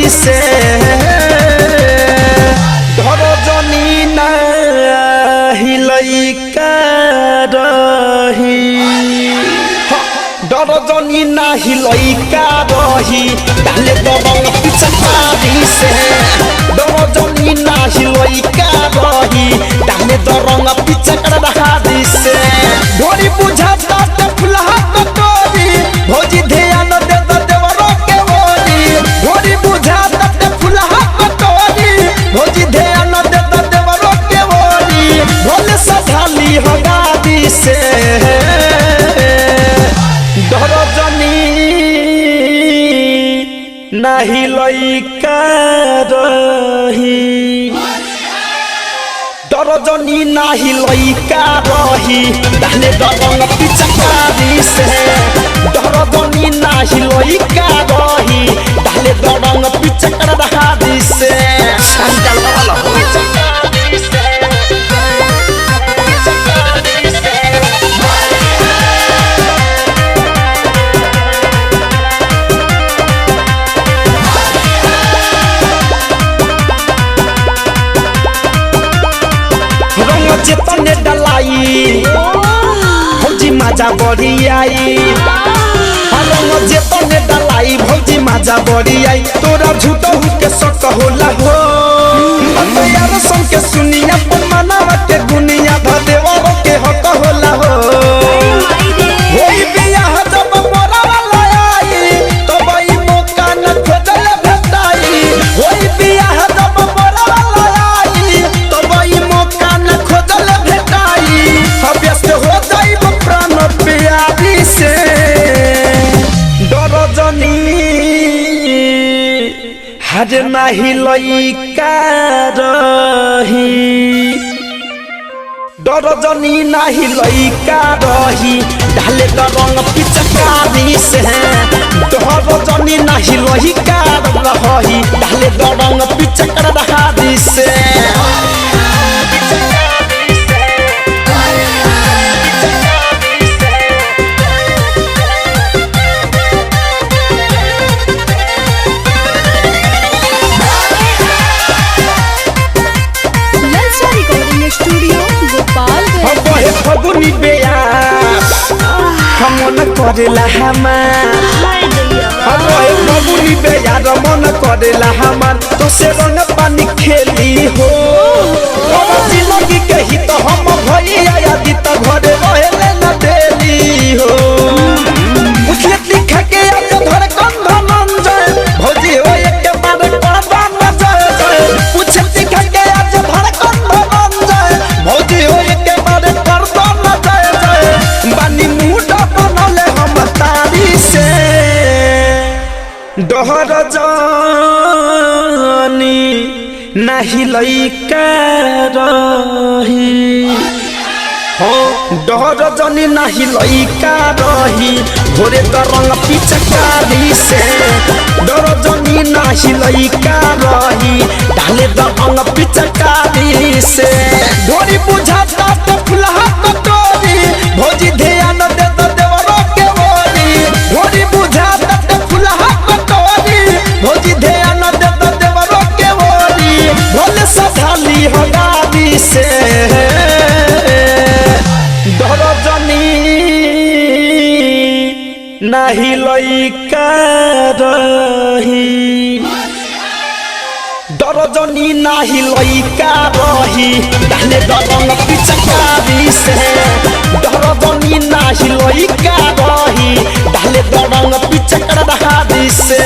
दादी से डर जनी नाही लइका रही डर जनी नाही लइका रही डाले दबंग पिचकारी से डर जनी नाही लइका रही डाले दरंग पिचकारी से ढोरी बुझाता ते फुलहा कटोरी भौजी ध्यान दे देवरो के बोली ढोरी बुझाता ते फुलहा कटोरी भौजी ध्यान दे देवरो के बोली भोले सधाली हो दादी से डर जनी नाही लइका रही डर जनी नाही लइका रही डाले दबंग पिचकारी से डर जनी नाही लइका रही डाले दबंग पिचकारी से संकल वाला पिचकारी से चेतने डलाई भौजी माजा बड़ी आई रंग चेतने डलाई भौजी माजा बड़ी आई तोरा झूठो के शक होला हो यार सुन के सुनिया पर मनावा के गुनिया भदेवा के हक होला हो होई बियाह जब मोरा वाला आई तब ई मौका न खोजल भेटाई होई बियाह जब मोरा वाला आई तब ई मौका न खोजल भेटाई व्यस्त हो जाइब प्राण प्यारी से डर जनी हर नाही लइका रही डर जनी नाही लइका रही डाले दरंग पिचकारी से डर जनी नाही लइका रही डाले दरंग पिचकारी से फगुनी बेयास मन करेला हमार फगुनी बेयार मन करेला हमार तो से रंग पानी खेली हो लगी कही तो हम भैया यादी तो घरे रहे न देली हो उसले लिखा के आज धर कंध मन जाए भौजी हो एक बार पादा न जाए पूछे लिखा के आज धर कंध मन जाए भौजी हो एक बार पर्दा न जाए बानी मुंडा बनले हम तारी से डहर जानी नाही लइका रही हो डहर जनी नाही लइका रही भोरे दरंग पिचकारी से डर जनी नाही लइका रही डाले दरंग पिचकारी से ढोरी बुझाता ते फुलहा कटोरी भौजी ध्यान दे देवरो के बोली ढोरी बुझाता ते फुलहा कटोरी भौजी ध्यान दे देवरो के बोली भोले सधाली हो दादी से डर जनी नाही लइका रही डर जनी नाही लइका रही डाले दरंग पिचकारी से डर जनी नाही लइका रही डाले दरंग पिचकारी से।